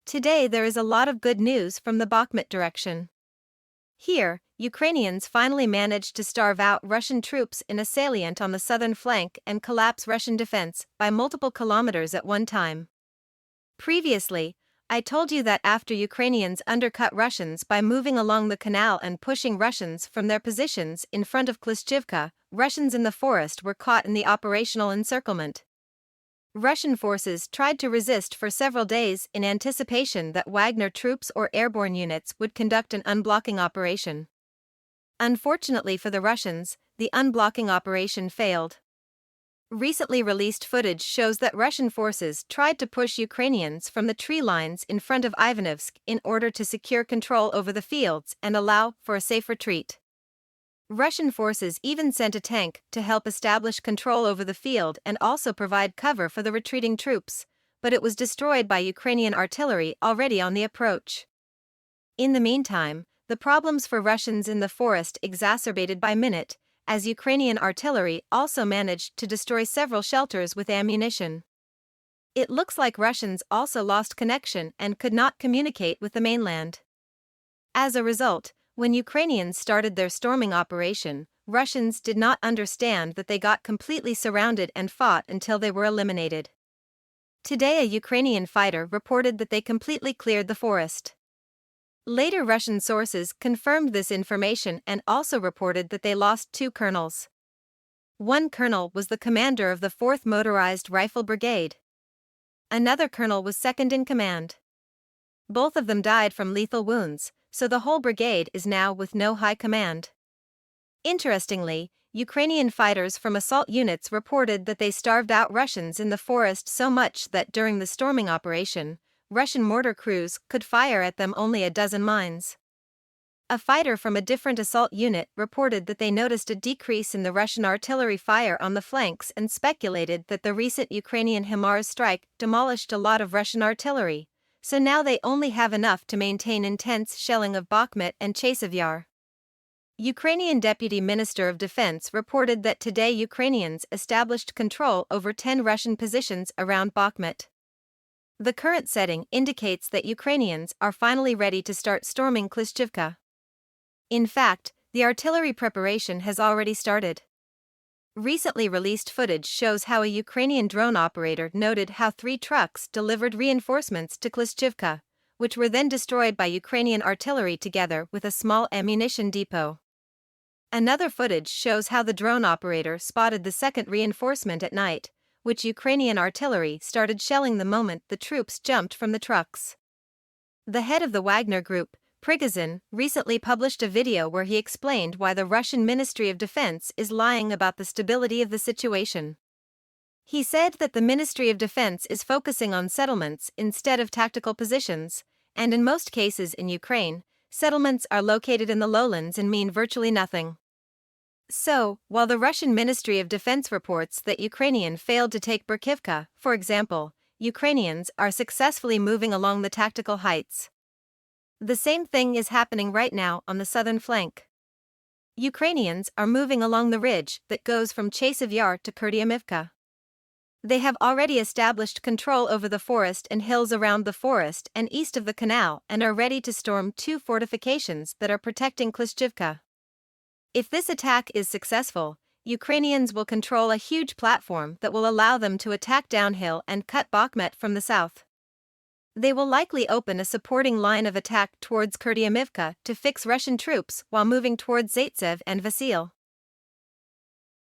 Today there is a lot of good news from the Bakhmut direction. Here, Ukrainians finally managed to starve out Russian troops in a salient on the southern flank and collapse Russian defense by multiple kilometers at one time. Previously, I told you that after Ukrainians undercut Russians by moving along the canal and pushing Russians from their positions in front of Klishchivka, Russians in the forest were caught in the operational encirclement. Russian forces tried to resist for several days in anticipation that Wagner troops or airborne units would conduct an unblocking operation. Unfortunately for the Russians, the unblocking operation failed. Recently released footage shows that Russian forces tried to push Ukrainians from the tree lines in front of Ivanovsk in order to secure control over the fields and allow for a safe retreat. Russian forces even sent a tank to help establish control over the field and also provide cover for the retreating troops, but it was destroyed by Ukrainian artillery already on the approach. In the meantime, the problems for Russians in the forest exacerbated by minute, as Ukrainian artillery also managed to destroy several shelters with ammunition. It looks like Russians also lost connection and could not communicate with the mainland. As a result, when Ukrainians started their storming operation, Russians did not understand that they got completely surrounded and fought until they were eliminated. Today, a Ukrainian fighter reported that they completely cleared the forest. Later Russian sources confirmed this information and also reported that they lost 2 colonels. One colonel was the commander of the 4th Motorized Rifle Brigade. Another colonel was second in command. Both of them died from lethal wounds, so the whole brigade is now with no high command. Interestingly, Ukrainian fighters from assault units reported that they starved out Russians in the forest so much that during the storming operation, Russian mortar crews could fire at them only a dozen mines. A fighter from a different assault unit reported that they noticed a decrease in the Russian artillery fire on the flanks and speculated that the recent Ukrainian HIMARS strike demolished a lot of Russian artillery, so now they only have enough to maintain intense shelling of Bakhmut and Chasiv Yar. Ukrainian Deputy Minister of Defense reported that today Ukrainians established control over 10 Russian positions around Bakhmut. The current setting indicates that Ukrainians are finally ready to start storming Klishchivka. In fact, the artillery preparation has already started. Recently released footage shows how a Ukrainian drone operator noted how 3 trucks delivered reinforcements to Klishchivka, which were then destroyed by Ukrainian artillery together with a small ammunition depot. Another footage shows how the drone operator spotted the second reinforcement at night, which Ukrainian artillery started shelling the moment the troops jumped from the trucks. The head of the Wagner Group, Prigozhin, recently published a video where he explained why the Russian Ministry of Defense is lying about the stability of the situation. He said that the Ministry of Defense is focusing on settlements instead of tactical positions, and in most cases in Ukraine, settlements are located in the lowlands and mean virtually nothing. So, while the Russian Ministry of Defense reports that Ukrainian failed to take Berkivka, for example, Ukrainians are successfully moving along the tactical heights. The same thing is happening right now on the southern flank. Ukrainians are moving along the ridge that goes from Chasiv Yar to Kurdyamivka. They have already established control over the forest and hills around the forest and east of the canal and are ready to storm 2 fortifications that are protecting Klishchivka. If this attack is successful, Ukrainians will control a huge platform that will allow them to attack downhill and cut Bakhmut from the south. They will likely open a supporting line of attack towards Kurdyamivka to fix Russian troops while moving towards Zaitsev and Vasil.